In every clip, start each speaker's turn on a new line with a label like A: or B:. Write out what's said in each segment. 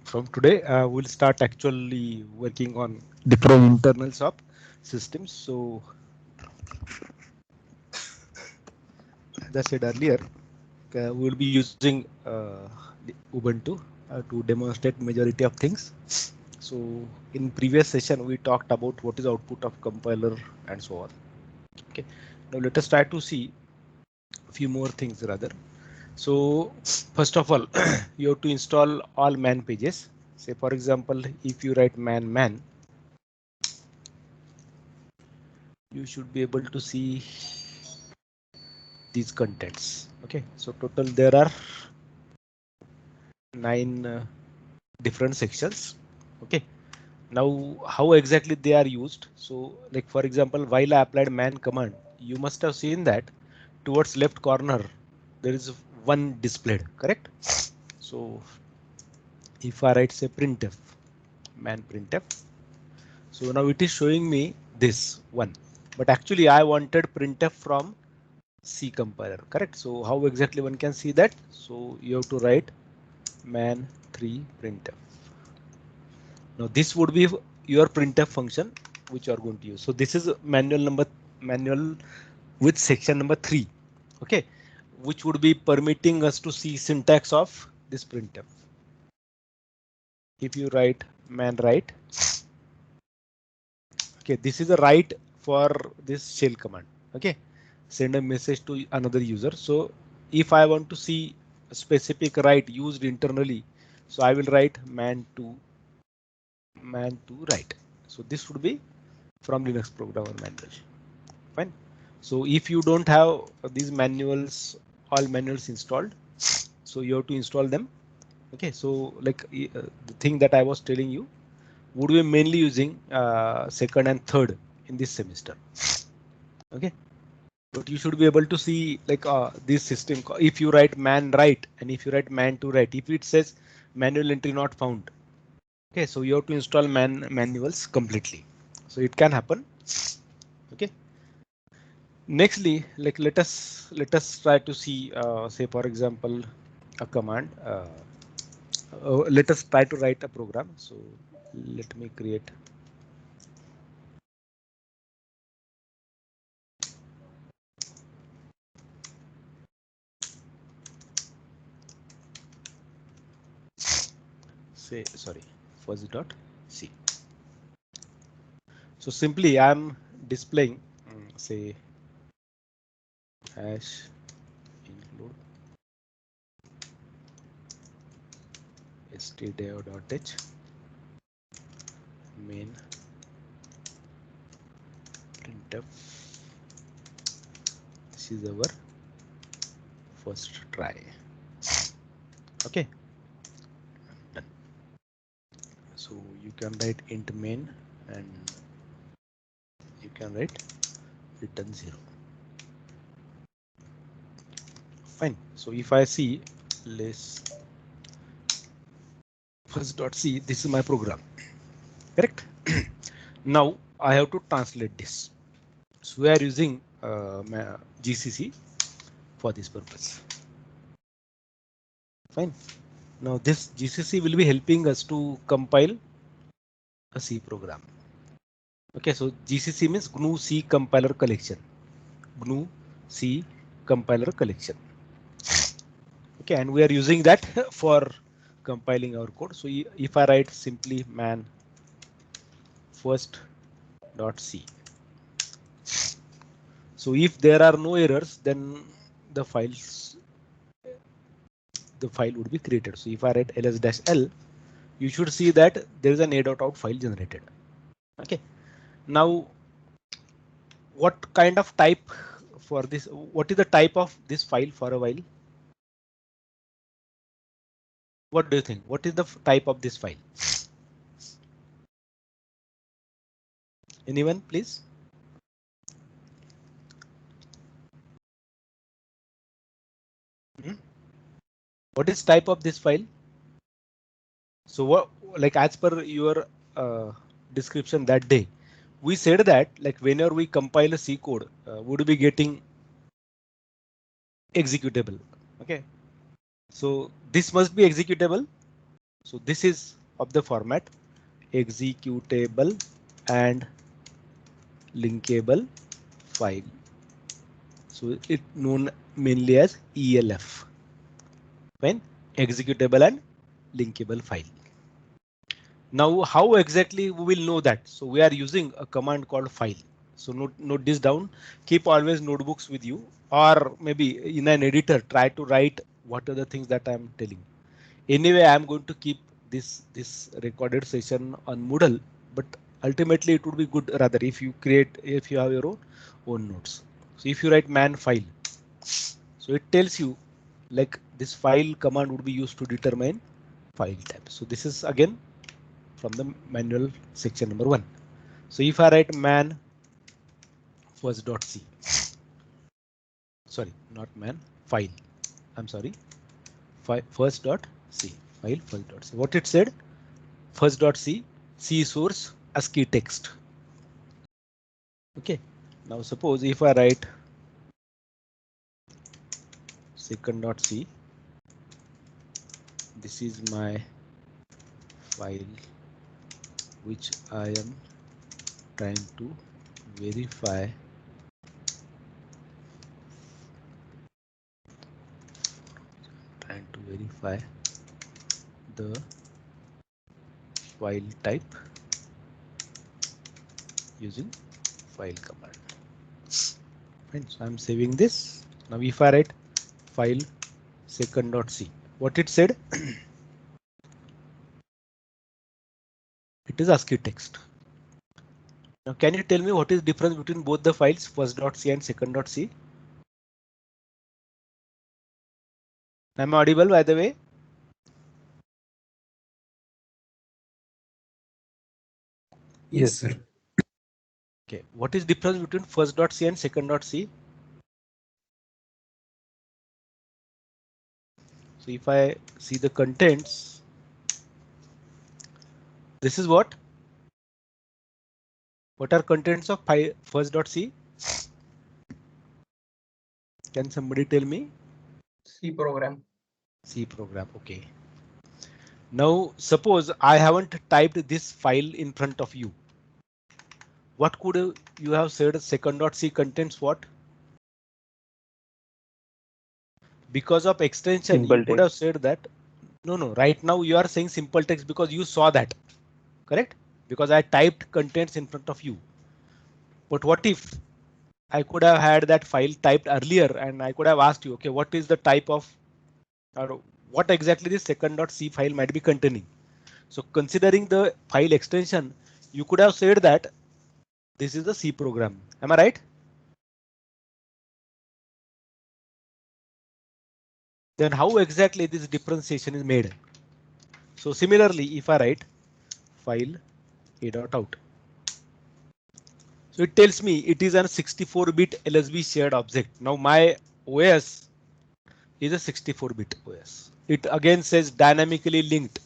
A: from today we'll start actually working on different internals of systems. So as I said earlier, we will be using the Ubuntu to demonstrate majority of things. So in previous session we talked about what is output of compiler and so on. Okay, now let us try to see a few more things rather. So first of all, you have to install all man pages. Say for example, if you write man, you should be able to see these contents. Okay, so total there are 9 different sections. Okay, now how exactly they are used? So like for example, while I applied man command, you must have seen that towards left corner there is one displayed, correct? So if I write say printf, man printf, so now it is showing me this one, but actually I wanted printf from C compiler, correct? So how exactly one can see that? So you have to write man3 printf. Now this would be your printf function which you are going to use. So this is manual with section number 3. Okay, which would be permitting us to see syntax of this printf. If you write man write, okay, this is a write for this shell command. Okay, send a message to another user. So if I want to see a specific write used internally, so I will write man to write. So this would be from Linux programmer manual. Fine. So if you don't have these manuals, all manuals installed, so you have to install them. Okay, so like the thing that I was telling you would be mainly using second and third in this semester. Okay, but you should be able to see like this system. If you write man write and if you write man to write, if it says manual entry not found, okay, so you have to install manuals completely. So it can happen. Okay. Nextly, like let us try to see, say for example, a command. Let us try to write a program. So let me create. Say sorry, fuzzy dot c. So simply I'm displaying say hash include stdio.h main printf. This is our first try. Okay, done. So you can write int main and you can write return 0. Fine. So if I see list first.c, this is my program, correct? Now I have to translate this. So we are using GCC for this purpose. Fine. Now this GCC will be helping us to compile a C program. Okay, so GCC means GNU C compiler collection. GNU C compiler collection. Okay, and we are using that for compiling our code. So if I write simply man first dot c, so if there are no errors, then the file would be created. So if I write ls-l, you should see that there is an a.out file generated. Okay, now what kind of type for this? What is the type of this file for a while? What do you think? What is the type of this file? Anyone, please? What is type of this file? So what, like as per your description that day, we said that like whenever we compile a C code, would be getting executable. Okay, so this must be executable. So this is of the format executable and linkable file. So it known mainly as ELF. When executable and linkable file. Now, how exactly we will know that? So we are using a command called file. So note this down. Keep always notebooks with you, or maybe in an editor, try to write what are the things that I am telling. Anyway, I am going to keep this recorded session on Moodle, but ultimately it would be good rather if you have your own notes. So if you write man file, so it tells you like this file command would be used to determine file type. So this is again from the manual section number 1. So if I write man first.c, sorry, not man file. I'm sorry, first.c file first.c. What it said, first.c, c source ASCII text. Okay. Now suppose if I write second.c, this is my file which I am trying to verify the file type using file command. Fine. So I'm saving this. Now if I write file second.c, what it said, it is ASCII text. Now can you tell me what is the difference between both the files first.c and second.c? Am I audible by the way?
B: Yes, sir.
A: Okay, what is difference between first.c and second.c? So if I see the contents, this is what are contents of first.c? Can somebody tell me?
B: C program.
A: C program. Okay. Now suppose I haven't typed this file in front of you. What could you have said second.c contains what? Because of extension, you
C: Simple
A: could have
C: text.
A: said that. No, right now you are saying simple text because you saw that, correct? Because I typed contents in front of you. But what if I could have had that file typed earlier and I could have asked you, okay, what is the type of, or what exactly this second.c file might be containing? So considering the file extension, you could have said that this is the C program. Am I right? Then how exactly this differentiation is made? So similarly, if I write file a.out, so it tells me it is a 64-bit LSB shared object. Now my OS is a 64-bit OS. It again says dynamically linked.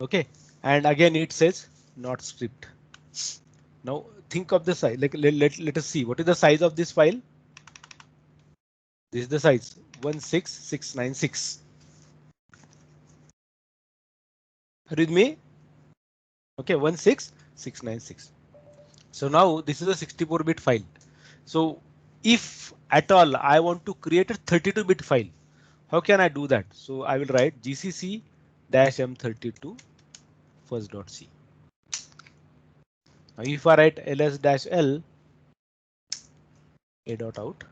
A: Okay, and again it says not stripped. Now think of the size. Like let us see what is the size of this file. This is the size 16696. With me? Okay, 16696. So now this is a 64-bit file. So if at all I want to create a 32-bit file, how can I do that? So I will write gcc-m32 first.c. Now if I write ls-l a.out,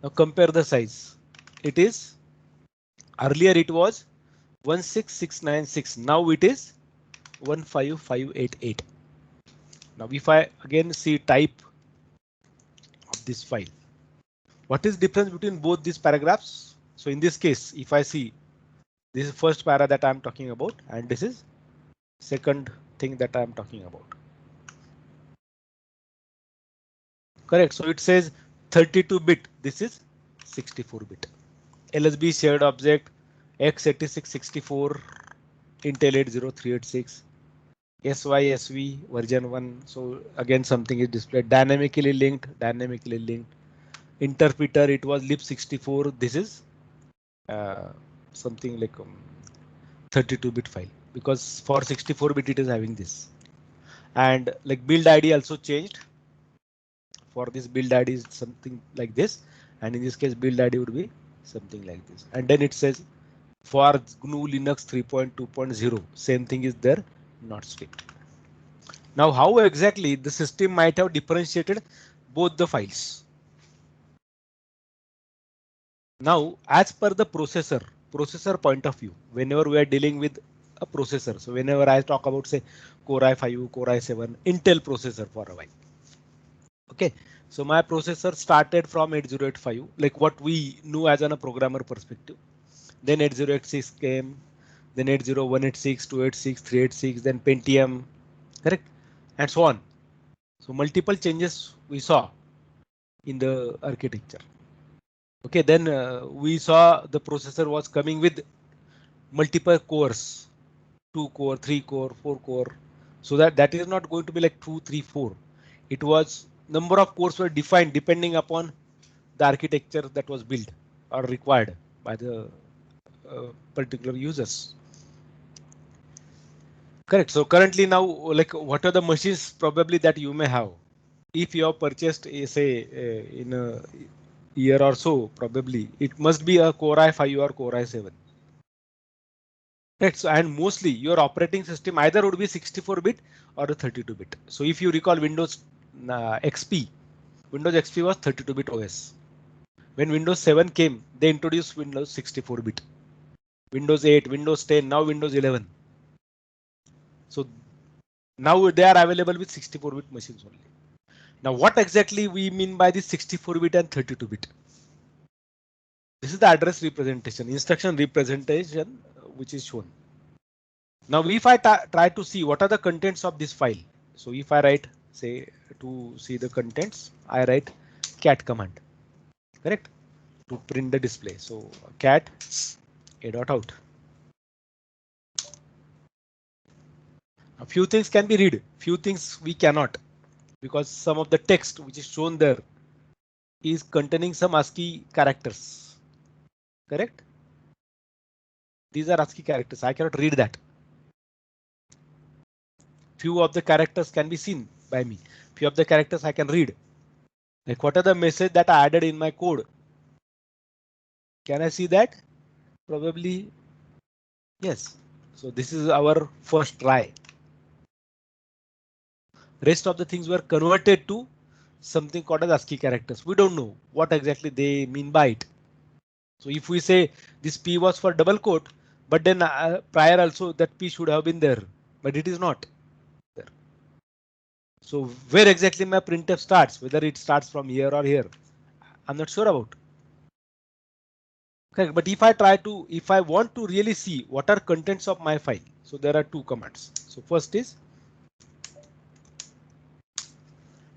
A: now compare the size. It is earlier it was 16696. Now it is 15588. Now if I again see type of this file, what is difference between both these paragraphs? So in this case, if I see this is first para that I'm talking about, and this is second thing that I'm talking about. Correct. So it says 32-bit. This is 64-bit. LSB shared object x86-64 Intel 80386 SYSV version 1. So again something is displayed dynamically linked. Interpreter, it was lib64. This is something like 32-bit file, because for 64-bit it is having this. And like build ID also changed. For this build ID is something like this, and in this case build ID would be something like this. And then it says for GNU Linux 3.2.0, same thing is there, not strict. Now, how exactly the system might have differentiated both the files? Now, as per the processor point of view, whenever we are dealing with a processor, so whenever I talk about say Core i5, Core i7, Intel processor for a while. Okay, so my processor started from 8085, like what we knew as on a programmer perspective. Then 8086 came, then 80186, 286, 386, then Pentium, correct, and so on. So multiple changes we saw in the architecture. Okay, then we saw the processor was coming with multiple cores, 2 core, 3 core, 4 core. So that is not going to be like 2, 3, 4. It was number of cores were defined depending upon the architecture that was built or required by the particular users. Correct. So currently now, like what are the machines probably that you may have? If you have purchased, say, in a year or so, probably it must be a Core i5 or Core i7. Right. So, and mostly your operating system either would be 64-bit or a 32-bit. So if you recall Windows XP, Windows XP was 32-bit OS. When Windows 7 came, they introduced Windows 64-bit. Windows 8, Windows 10, now Windows 11. So now they are available with 64-bit machines only. Now, what exactly we mean by this 64-bit and 32-bit? This is the address representation, instruction representation, which is shown. Now, if I try to see what are the contents of this file, so if I write, say, to see the contents, I write cat command, correct, to print the display. So cat a dot out. A few things can be read, few things we cannot, because some of the text which is shown there is containing some ASCII characters, correct? These are ASCII characters. I cannot read that. Few of the characters can be seen by me. Few of the characters I can read. Like what are the message that I added in my code? Can I see that? Probably yes. So this is our first try. Rest of the things were converted to something called as ASCII characters. We don't know what exactly they mean by it. So if we say this P was for double quote, but then prior also that P should have been there, but it is not there. So where exactly my printf starts, whether it starts from here or here, I'm not sure about. Okay, but if I want to really see what are contents of my file, so there are two commands. So first is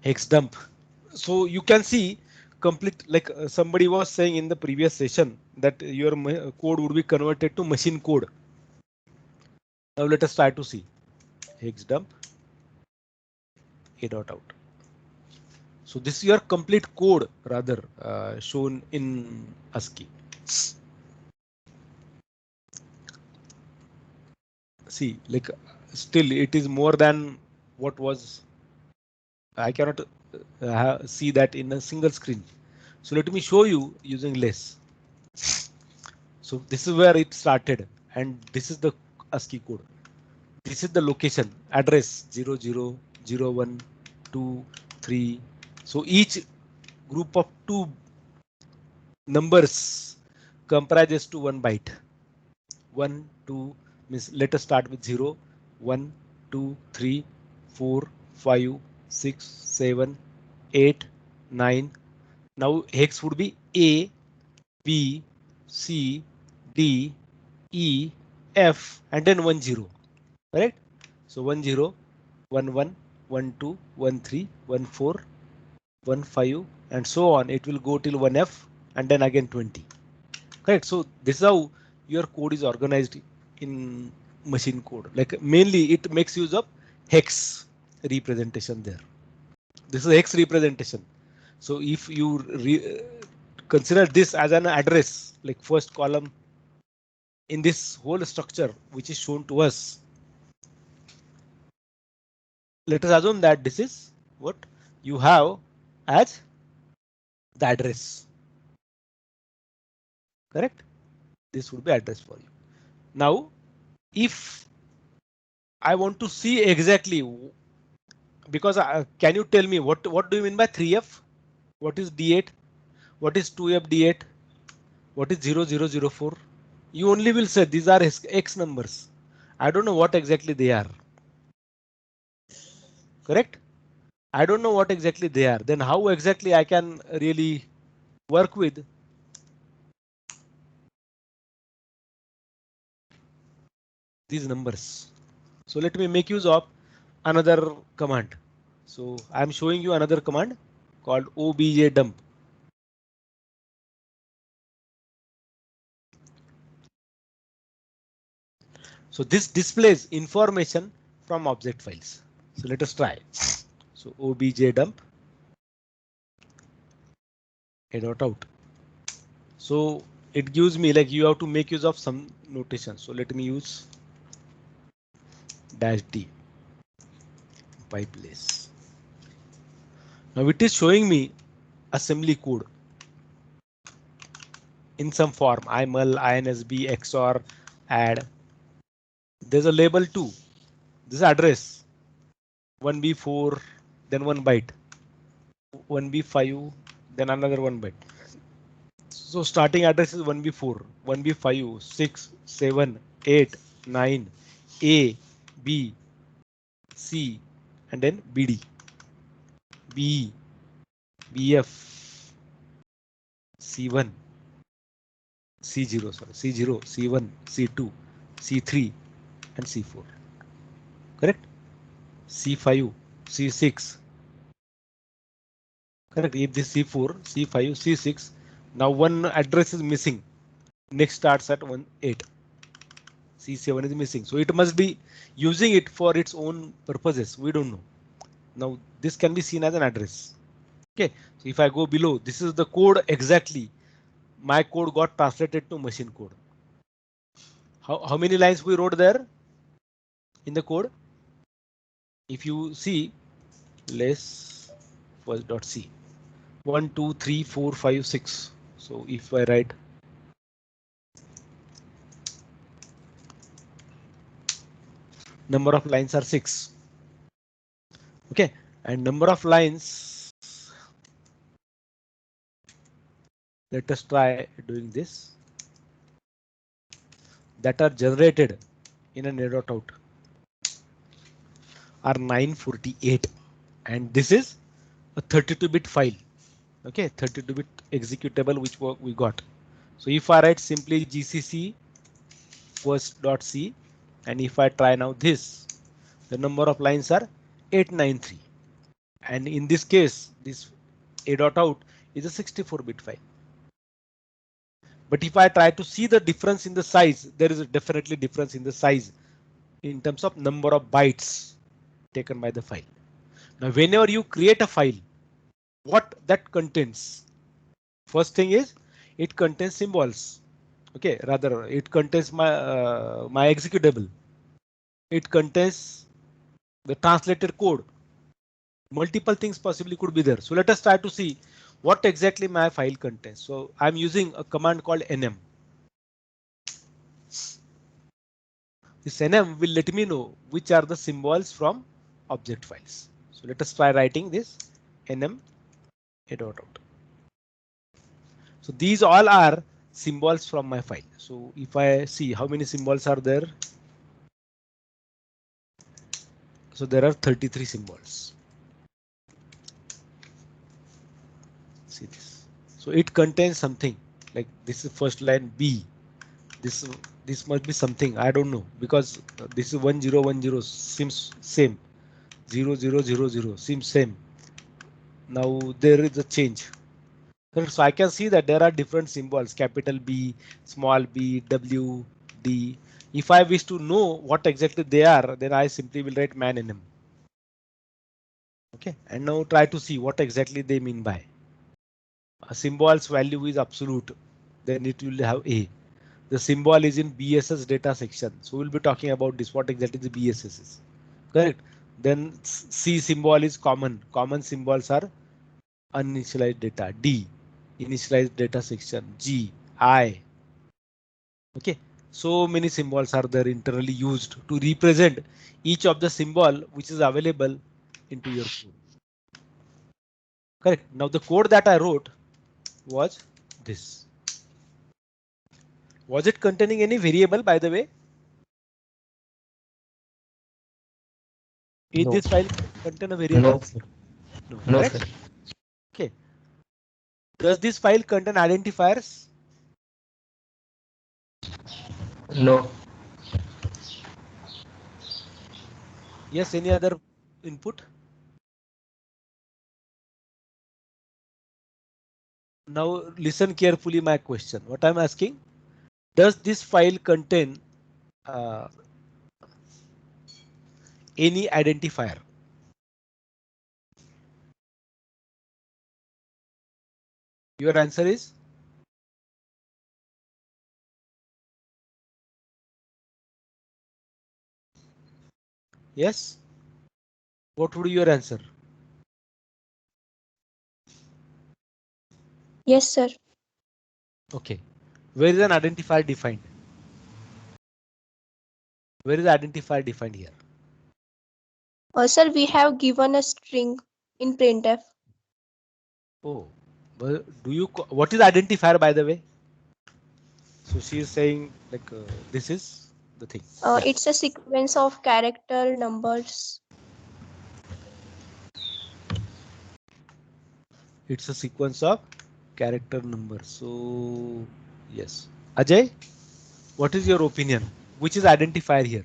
A: hex dump. So you can see complete, like somebody was saying in the previous session that your code would be converted to machine code. Now let us try to see hex dump a dot out. So this is your complete code rather shown in ASCII. See, like still it is more than what was. I cannot see that in a single screen. So let me show you using less. So this is where it started, and this is the ASCII code. This is the location address 000123. So each group of two numbers comprises to 1 byte. 1, 2 means let us start with 0, 1, 2, 3, 4, 5, 6, 7, 8, 9. Now hex would be A, B, C, D, E, F, and then 10. Correct? So 10, 11, 12, 13, 14, 15, and so on. It will go till 1F and then again 20. Correct. So this is how your code is organized in machine code. Like mainly it makes use of hex representation there. This is hex representation. So if you consider this as an address, like first column in this whole structure which is shown to us, let us assume that this is what you have as the address. Correct? This would be address for you. Now, if I want to see exactly, because can you tell me what do you mean by 3F? What is D8? What is 2F D8? What is 0004? You only will say these are X numbers. I don't know what exactly they are. Correct? I don't know what exactly they are. Then how exactly I can really work with these numbers? So let me make use of another command. So I'm showing you another command called objdump. So this displays information from object files. So let us try. So objdump a dot out. So it gives me like you have to make use of some notation. So let me use -d by place. Now it is showing me assembly code in some form, iml, insb, xor, add. There's a label too. This address 1b4, then 1 byte, 1b5, then another 1 byte. So starting address is 1b4, 1b5, 6, 7, 8, 9, A, B, C, and then BD, B, BF, C1, C0, sorry, C0, C1, C2, C3, and C4. Correct? C5, C6. Correct. If this C4, C5, C6. Now one address is missing. Next starts at 1, 8. C7 is missing. So it must be using it for its own purposes. We don't know. Now this can be seen as an address. Okay. So if I go below, this is the code exactly. My code got translated to machine code. How many lines we wrote there in the code? If you see less first dot C. 1, 2, 3, 4, 5, 6. So if I write number of lines are 6. Okay, and number of lines, let us try doing this, that are generated in an dot out are 948, and this is a 32-bit file. Okay, 32-bit executable which we got. So if I write simply gcc first.c, and if I try now this, the number of lines are 893, and in this case this a dot out is a 64-bit file. But if I try to see the difference in the size, there is a definitely difference in the size in terms of number of bytes taken by the file. Now, whenever you create a file, what that contains? First thing is it contains symbols. Okay, rather it contains my executable. It contains the translated code. Multiple things possibly could be there. So let us try to see what exactly my file contains. So I'm using a command called nm. This nm will let me know which are the symbols from object files. So let us try writing this nm a dot out. So these all are symbols from my file. So if I see how many symbols are there, so there are 33 symbols. See this. So it contains something like this is first line B. This this must be something I don't know, because this is 1010 seems same. 0000 seems same. Now there is a change. So I can see that there are different symbols, capital B, small b, W, D. If I wish to know what exactly they are, then I simply will write man nm. Okay, and now try to see what exactly they mean by. A symbol's value is absolute, then it will have A. The symbol is in BSS data section. So we'll be talking about this, what exactly the BSS is. Correct. Then C symbol is common. Common symbols are uninitialized data. D, initialized data section. G, I. Okay. So many symbols are there internally used to represent each of the symbol which is available into your code. Correct. Now the code that I wrote was this. Was it containing any variable, by the way? Is
B: No.
A: this file contain a
B: No,
A: variable?
B: sir.
A: No,
B: No,
A: correct?
B: sir.
A: Okay. Does this file contain identifiers?
B: No.
A: Yes, any other input? Now listen carefully my question. What I'm asking, does this file contain uh, any identifier? Your answer is yes. What would be your answer?
C: Yes, sir.
A: Okay. Where is an identifier defined? Where is the identifier defined here?
C: Sir, we have given a string in printf.
A: Oh, well, what is identifier, by the way? So she is saying like this is the thing. Yeah,
C: It's a sequence of character numbers.
A: it's a sequence of character numbers. So yes, Ajay, what is your opinion? Which is identifier here?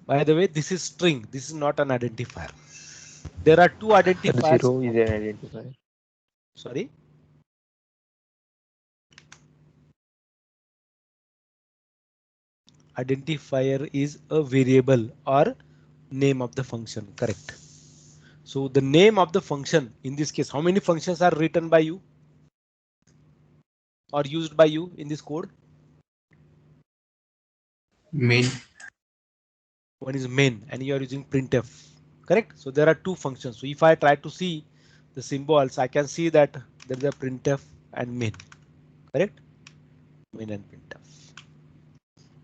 A: By the way, this is string. This is not an identifier. There are two
B: Sir,
A: identifiers.
B: zero is an identifier.
A: Sorry, identifier is a variable or name of the function. Correct. So the name of the function in this case, how many functions are written by you or used by you in this code?
B: Main.
A: One is main and you are using printf. Correct. So there are two functions. So if I try to see the symbols, I can see that there is a printf and main. Correct. Main and printf.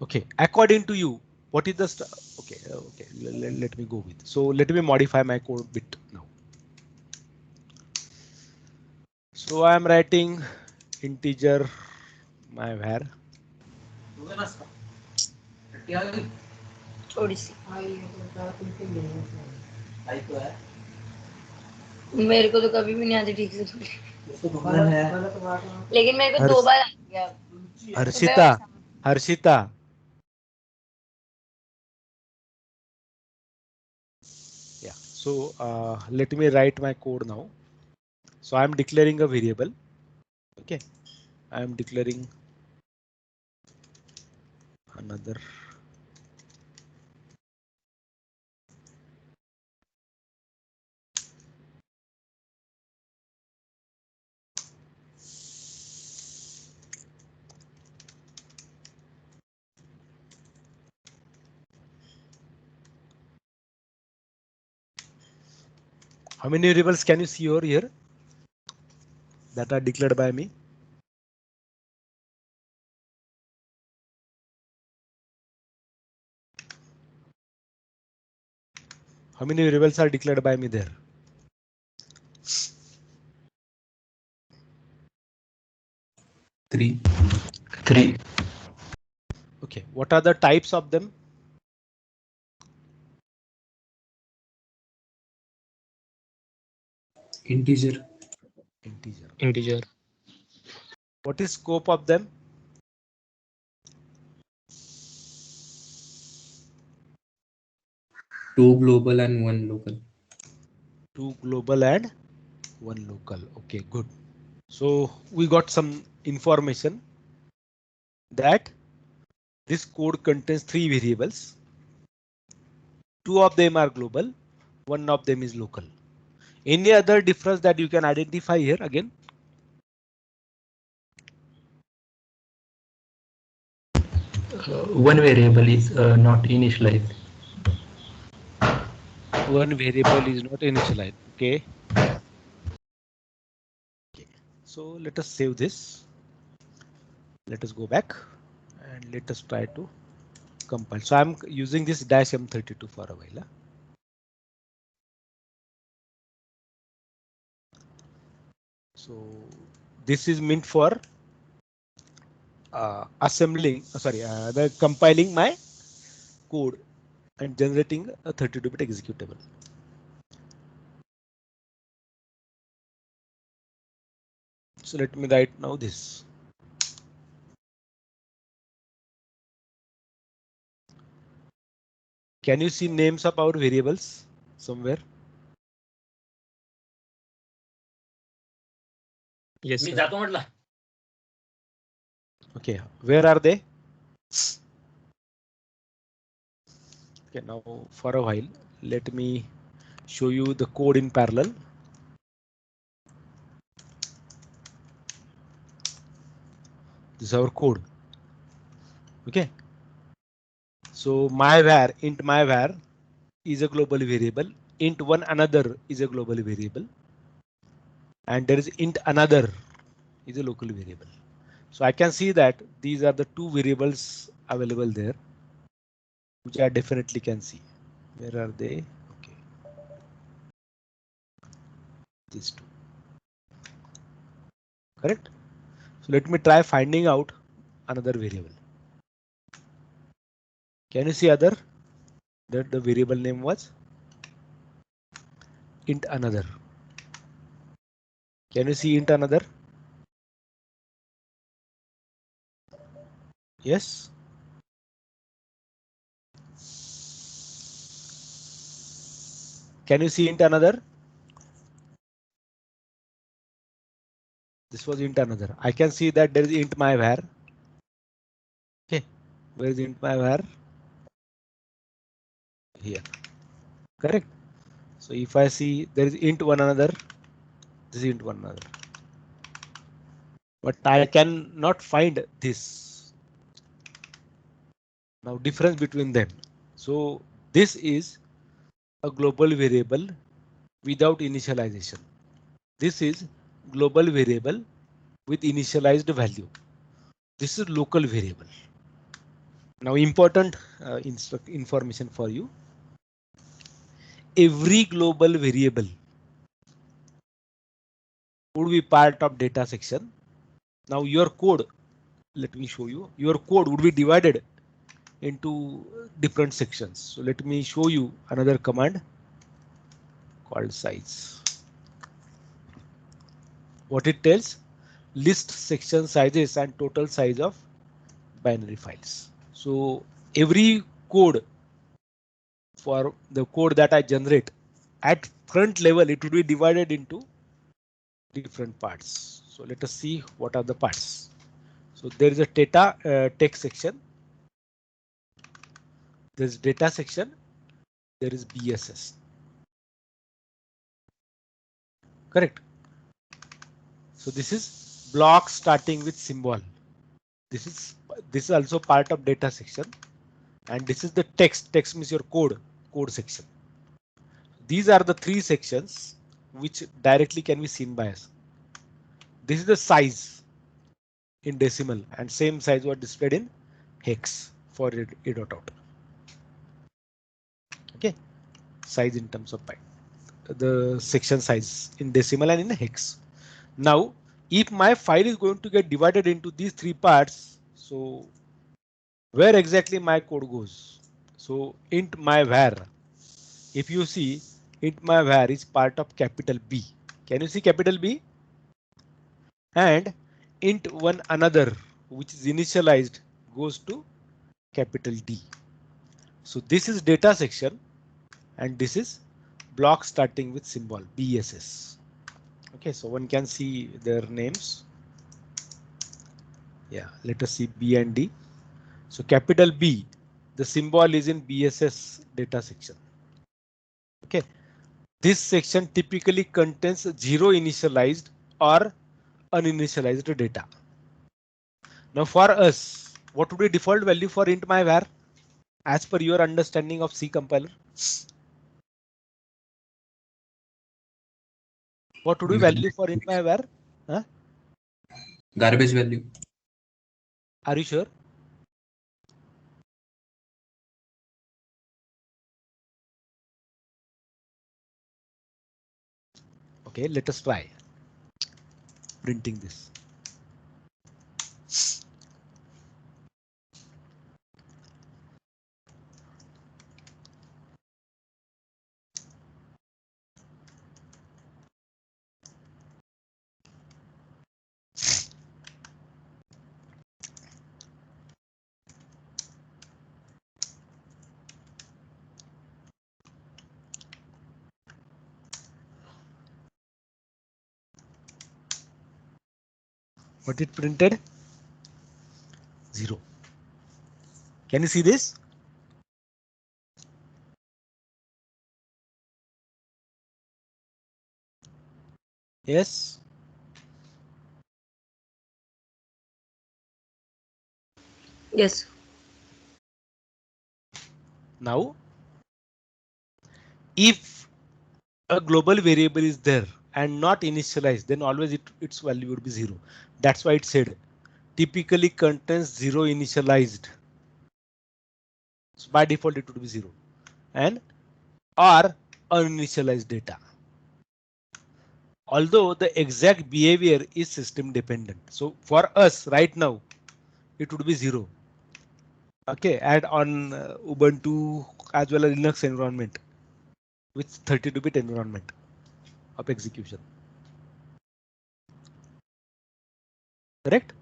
A: Okay. According to you, what is the okay? Okay. Let me go with. So let me modify my code bit now. So I am writing integer my var.
D: थोड़ी सी मेरे को तो कभी भी नहीं आती ठीक से लेकिन मेरे को दो बार आ गया
A: Harshita, Harshita. Yeah. So let me write my code now. So I am declaring a variable. Okay. I am declaring another. How many variables can you see over here that are declared by me? How many variables are declared by me there?
B: 3. 3.
A: Okay. What are the types of them?
B: Integer.
A: Integer.
B: Integer.
A: What is scope of them?
B: 2 global and 1 local.
A: 2 global and 1 local. Okay, good. So we got some information that this code contains 3 variables. 2 of them are global, 1 of them is local. Any other difference that you can identify here again?
B: One variable is not initialized.
A: One variable is not initialized. Okay. So let us save this. Let us go back and let us try to compile. So I'm using this dash M32 for a while. So this is meant for assembling, the compiling my code and generating a 32-bit executable. So let me write now this. Can you see names of our variables somewhere?
B: Yes, sir.
A: Okay, where are they? Okay, now for a while, let me show you the code in parallel. This is our code. Okay. So my var, int my var is a global variable. Int one another is a global variable. And there is int another is a local variable. So I can see that these are the two variables available there, which I definitely can see. Where are they? Okay. These two. Correct. So let me try finding out another variable. Can you see other? That the variable name was int another. Can you see int another? Yes. Can you see int another? This was int another. I can see that there is int my var. Okay. Where is int my var? Here. Correct. So if I see there is int one another, this is int one another. But I can not find this. Now difference between them. So this is a global variable without initialization. This is global variable with initialized value. This is local variable. Now important information for you. Every global variable would be part of data section. Now your code, let me show you, your code would be divided into different sections. So let me show you another command called size. What it tells, list section sizes and total size of binary files. So every code for the code that I generate at front level, it would be divided into different parts. So let us see what are the parts. So there is a data text section. There is data section. There is BSS. Correct. So this is block starting with symbol. This is also part of data section, and this is the text. Text means your code section. These are the three sections which directly can be seen by us. This is the size in decimal, and same size was displayed in hex for a dot out. Okay, size in terms of byte. The section size in decimal and in hex. Now, if my file is going to get divided into these three parts, so where exactly my code goes? So int my var. If you see, int my var is part of capital B. Can you see capital B? And int one another, which is initialized, goes to capital D. So this is data section, and this is block starting with symbol BSS. Okay, so one can see their names. Yeah, let us see B and D. So capital B, the symbol is in BSS data section. Okay, This section typically contains zero initialized or uninitialized data. Now for us, what would be default value for int myvar as per your understanding of C compiler? What would be value for int myvar? Huh?
E: Garbage value.
A: Are you sure? Okay, let us try printing this. What it printed? 0. Can you see this? Yes.
D: Yes.
A: Now, if a global variable is there and not initialized, then always its value would be 0. That's why it said typically contains 0 initialized. So by default, it would be 0 and or uninitialized data. Although the exact behavior is system dependent. So for us right now, it would be 0. Okay, and on Ubuntu as well as Linux environment with 32-bit environment of execution. Correct?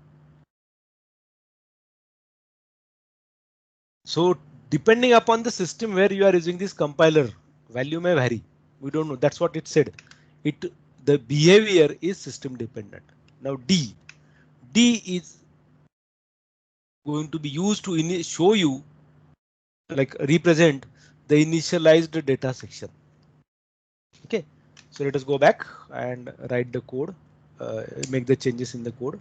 A: So depending upon the system where you are using this compiler, value may vary. We don't know. That's what it said. The behavior is system dependent. Now D is going to be used to show you, like represent the initialized data section. Okay, so let us go back and write the code, make the changes in the code.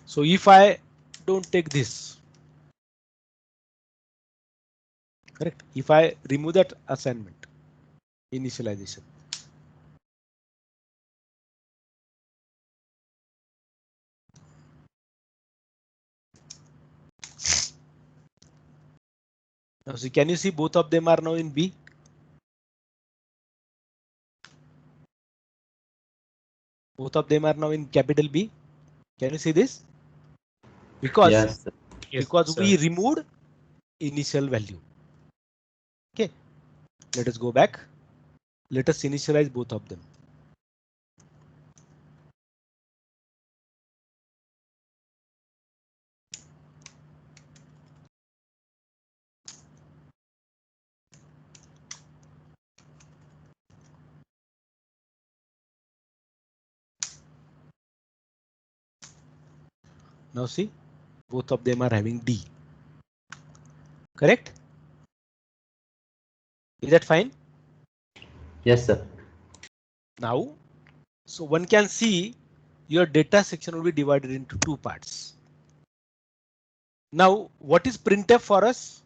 A: So if I don't take this, correct? If I remove that assignment, initialization. Now see, can you see both of them are now in B? Both of them are now in capital B. Can you see this? Because
B: Yes, sir.
A: because we removed initial value. Okay, let us go back. Let us initialize both of them. Now see, both of them are having D. Correct? Is that fine?
B: Yes, sir.
A: Now, so one can see your data section will be divided into two parts. Now, what is printf for us?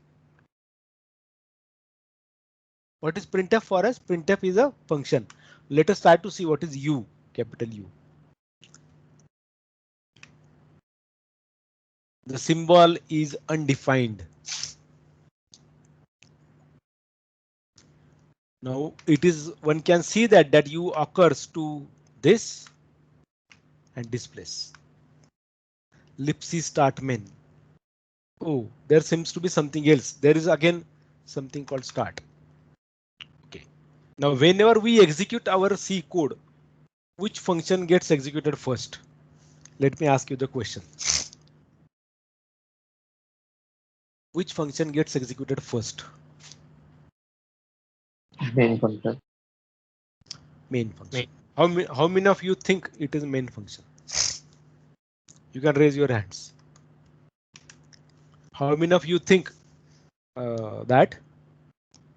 A: What is printf for us? Printf is a function. Let us try to see what is U, capital U. The symbol is undefined. Now it is, one can see that U occurs to this and displace. Lipsy start main. Oh, there seems to be something else. There is again something called start. Okay. Now whenever we execute our C code, which function gets executed first? Let me ask you the question. Which function gets executed first?
B: Main function.
A: Main function. How many of you think it is main function? You can raise your hands. How many of you think that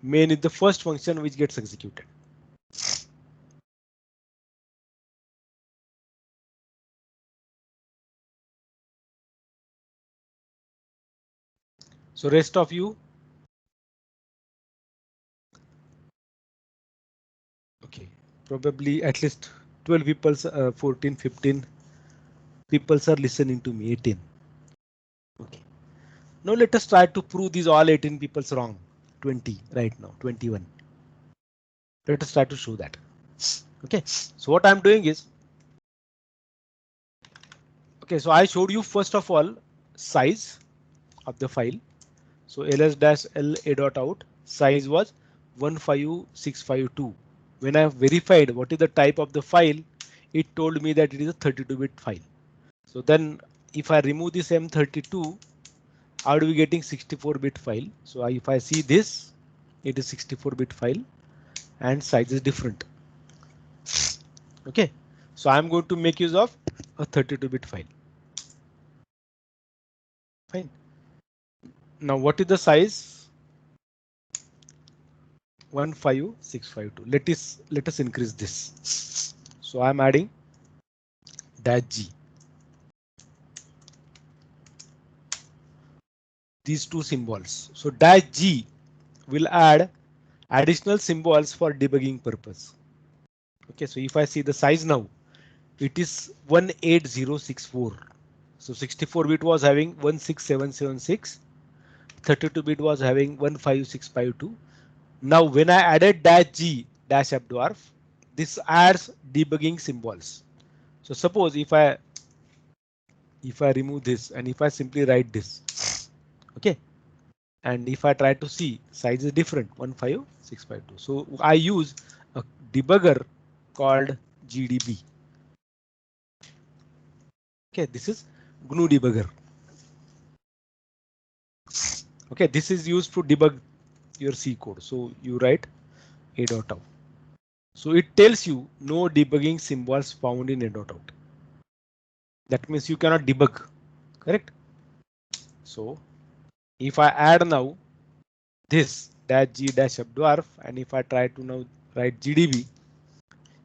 A: Main is the first function which gets executed. So rest of you, okay, probably at least 12 people, 14, 15 people are listening to me, 18. Okay. Now let us try to prove these all 18 people's wrong. 20 right now, 21. Let us try to show that. Okay, so what I'm doing is, okay, so I showed you first of all size of the file. So ls-l a dot out size was 15652. When I verified what is the type of the file, it told me that it is a 32-bit file. So then if I remove this M32, how do we getting 64-bit file? So if I see this, it is 64-bit file and size is different. Okay, so I'm going to make use of a 32-bit file. Fine. Now what is the size? 15652. Let us increase this. So I'm adding dash G. These two symbols. So dash G will add additional symbols for debugging purpose. Okay, so if I see the size now, it is 18064. So 64-bit was having 16776, 32-bit was having 15652. Now when I added dash G dash F dwarf, this adds debugging symbols. So suppose if I remove this and if I simply write this, okay, and if I try to see size is different 15652. So I use a debugger called GDB. Okay, this is GNU debugger. Okay, this is used to debug your C code. So you write a dot out. So it tells you no debugging symbols found in a dot out. That means you cannot debug, correct? So if I add now this dash G dash dwarf and if I try to now write GDB,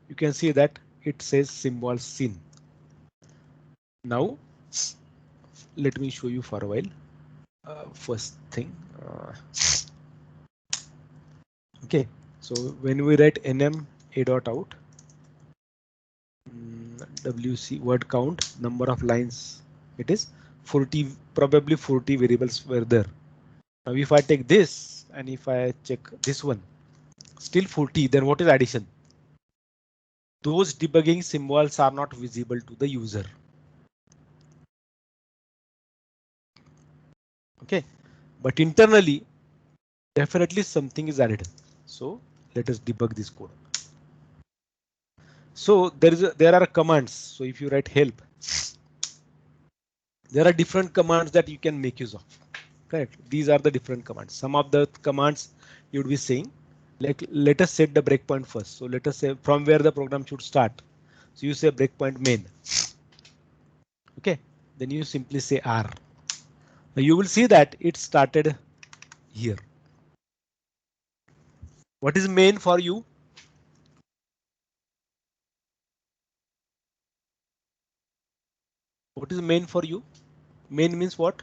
A: you can see that it says symbol seen. Now let me show you for a while. First thing, okay. So when we write nm a dot out, wc word count number of lines, it is 40. Probably 40 variables were there. Now if I take this and if I check this one, still 40. Then what is addition? Those debugging symbols are not visible to the user. Okay, but internally definitely something is added. So let us debug this code. So there are commands. So if you write help, there are different commands that you can make use of. Correct. These are the different commands. Some of the commands you would be saying, like let us set the breakpoint first. So let us say from where the program should start. So you say breakpoint main. Okay. Then you simply say R. Now you will see that it started here. What is main for you? What is main for you? Main means what?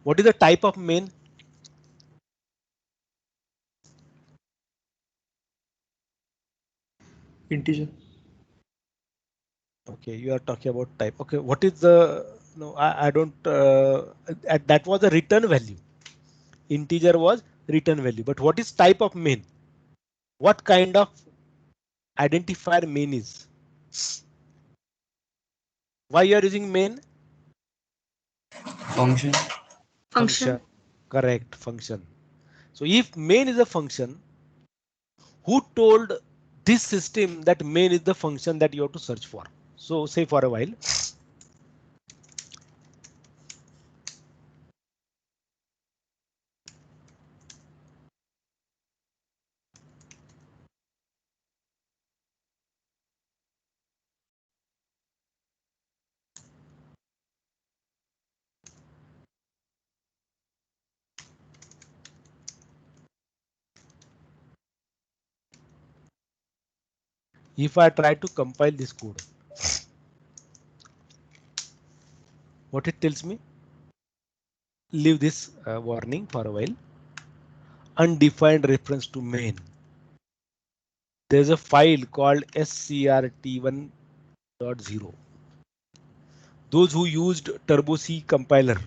A: What is the type of main?
E: Integer.
A: Okay, you are talking about type. Okay, what is the no? I don't. That was a return value. Integer was return value. But what is type of main? What kind of identifier main is? Why you are using main?
E: Function.
D: Function.
A: Correct, function. So if main is a function, who told this system that main is the function that you have to search for? So say for a while. If I try to compile this code, what it tells me? Leave this warning for a while. Undefined reference to main. There's a file called scrt1.0. Those who used Turbo C compiler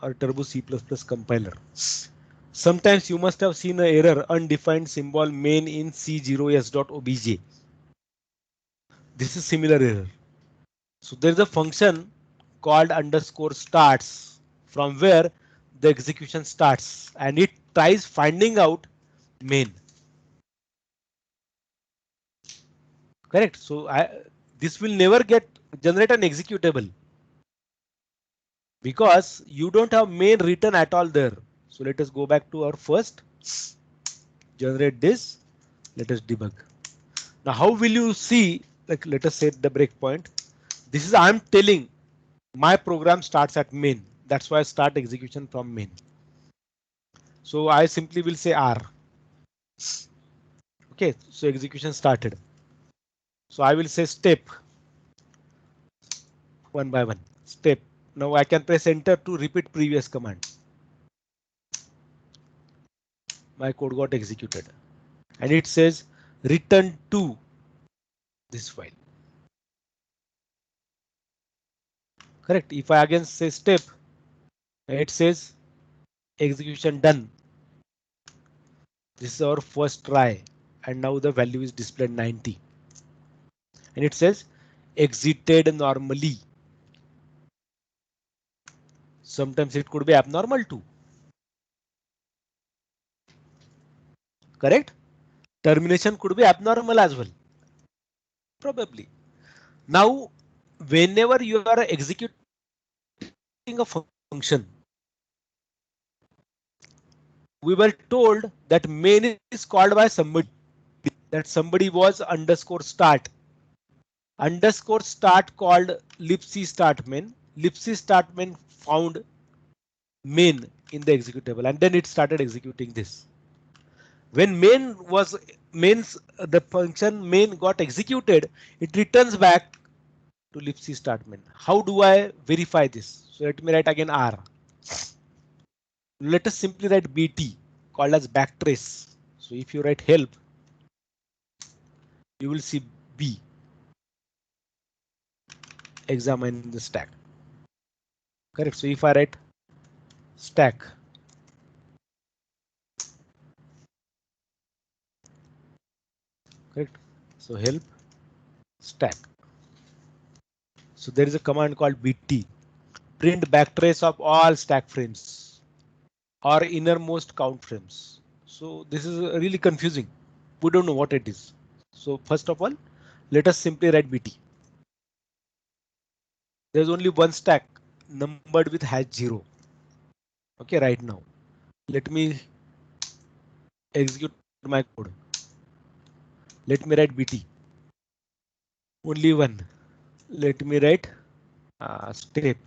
A: or Turbo C++ compiler, sometimes you must have seen an error undefined symbol main in c0s.obj. This is similar error. So there is a function called underscore starts from where the execution starts and it tries finding out main. Correct. So this will never get generate an executable because you don't have main written at all there. So let us go back to our first, generate this. Let us debug. Now how will you see, like let us set the breakpoint. This is I'm telling my program starts at main. That's why I start execution from main. So I simply will say R. Okay, so execution started. So I will say step one by one. Step. Now I can press enter to repeat previous command. My code got executed and it says return to this file. Correct. If I again say step, it says execution done. This is our first try and now the value is displayed 90 and it says exited normally. Sometimes it could be abnormal too. Correct. Termination could be abnormal as well. Probably. Now, whenever you are executing a function, we were told that main is called by somebody. That somebody was underscore start. Underscore start called libc start main. Libc start main found main in the executable and then it started executing this. When mains the function main got executed, it returns back to libc start main. How do I verify this? So let me write again R. Let us simply write BT called as backtrace. So if you write help, you will see B. Examine the stack. Correct. So if I write stack, correct. So help stack. So there is a command called BT. Print backtrace of all stack frames or innermost count frames. So this is really confusing. We don't know what it is. So first of all, let us simply write BT. There's only one stack numbered with hash 0. Okay, right now. Let me execute my code. Let me write BT. Only one. Let me write step.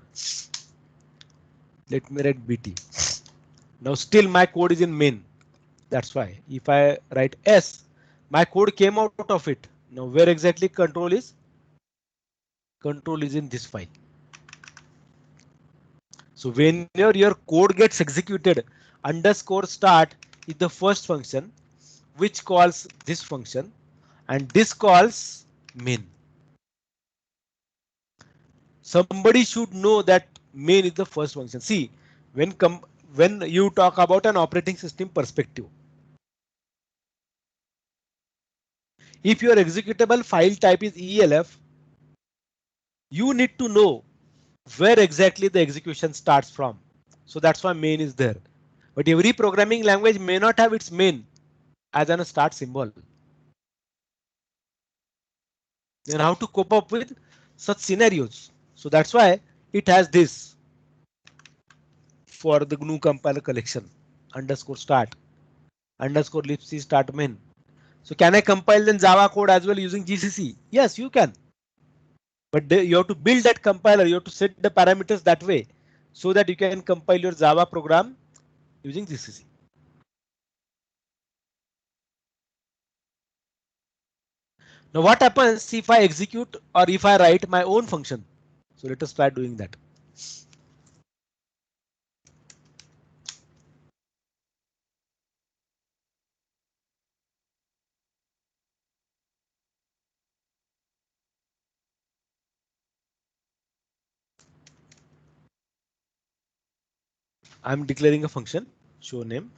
A: Let me write BT. Now still my code is in main. That's why if I write S, my code came out of it. Now where exactly control is? Control is in this file. So when your code gets executed, underscore start is the first function which calls this function and this calls main. Somebody should know that main is the first function. See, when you talk about an operating system perspective, if your executable file type is ELF, you need to know where exactly the execution starts from. So that's why main is there. But every programming language may not have its main as a start symbol. Then how to cope up with such scenarios? So that's why it has this for the GNU compiler collection underscore start underscore libc start main. So can I compile then Java code as well using GCC? Yes, you can. But you have to build that compiler. You have to set the parameters that way so that you can compile your Java program using GCC. Now what happens if I execute or if I write my own function? So let us try doing that. I'm declaring a function show name.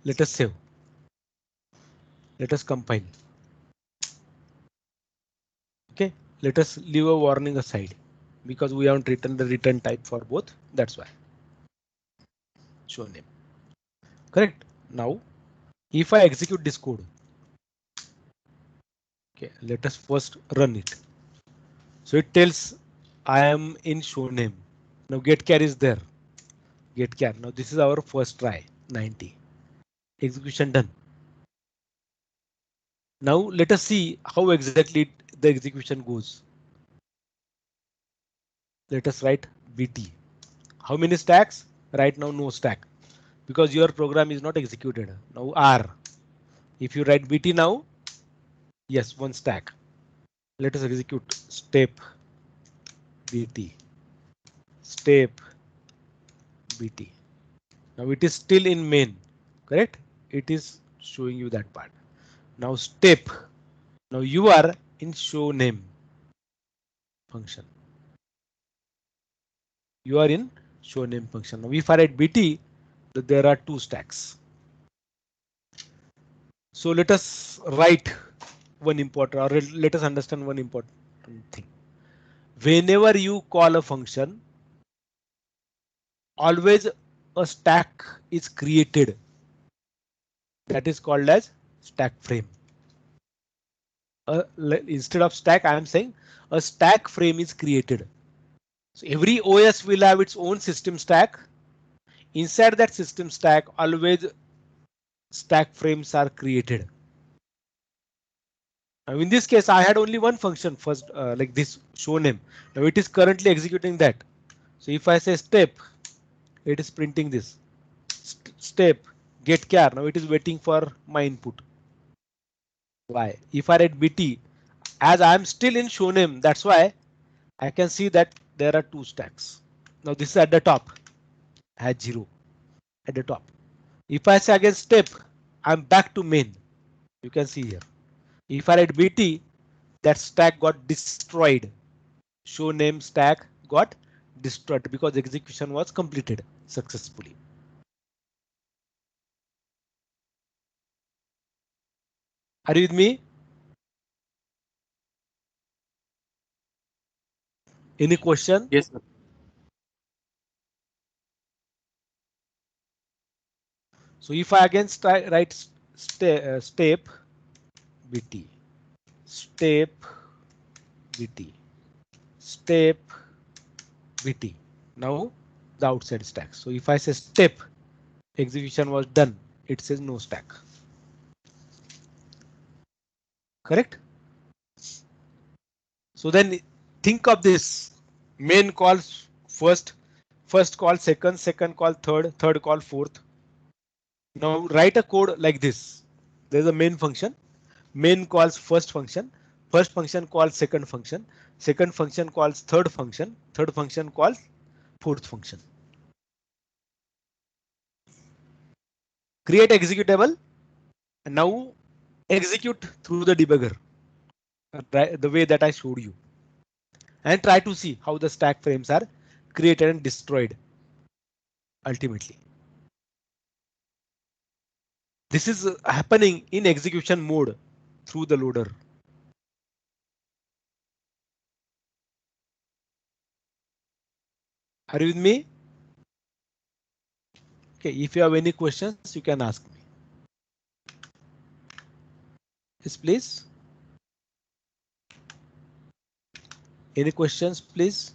A: Let us save. Let us compile. Okay, let us leave a warning aside because we haven't written the return type for both. That's why show name. Correct. Now, if I execute this code, okay, let us first run it. So it tells I am in show name. Now get char is there. Get char. Now this is our first try. 90. Execution done. Now let us see how exactly the execution goes. Let us write BT. How many stacks? Right now no stack because your program is not executed. Now R. If you write BT now, yes, one stack. Let us execute step BT. Step BT. Now it is still in main, correct? It is showing you that part. Now step. Now you are in show name function. You are in show name function. Now if I write BT, there are two stacks. So let us write one important, or let us understand one important thing. Whenever you call a function, always a stack is created. That is called as stack frame. Instead of stack, I am saying a stack frame is created. So every OS will have its own system stack. Inside that system stack, always stack frames are created. Now in this case, I had only one function first, like this show name. Now it is currently executing that. So if I say step, it is printing this step get char. Now it is waiting for my input. Why? If I write BT, as I am still in show name, that's why I can see that there are two stacks. Now this is at the top, has 0 at the top. If I say again step, I'm back to main. You can see here. If I write BT, that stack got destroyed. Show name stack got destroyed because execution was completed successfully. Are you with me? Any question?
B: Yes, sir.
A: So if I again write step BT, step BT, step BT. Now the outside stack. So if I say step, execution was done. It says no stack. Correct? So then think of this. Main calls first, first call second, second call third, third call fourth. Now write a code like this. There's a main function. Main calls first function calls second function calls third function calls fourth function. Create executable and now execute through the debugger the way that I showed you and try to see how the stack frames are created and destroyed ultimately. This is happening in execution mode through the loader. Are you with me? Okay, if you have any questions, you can ask me. Yes, please. Any questions, please?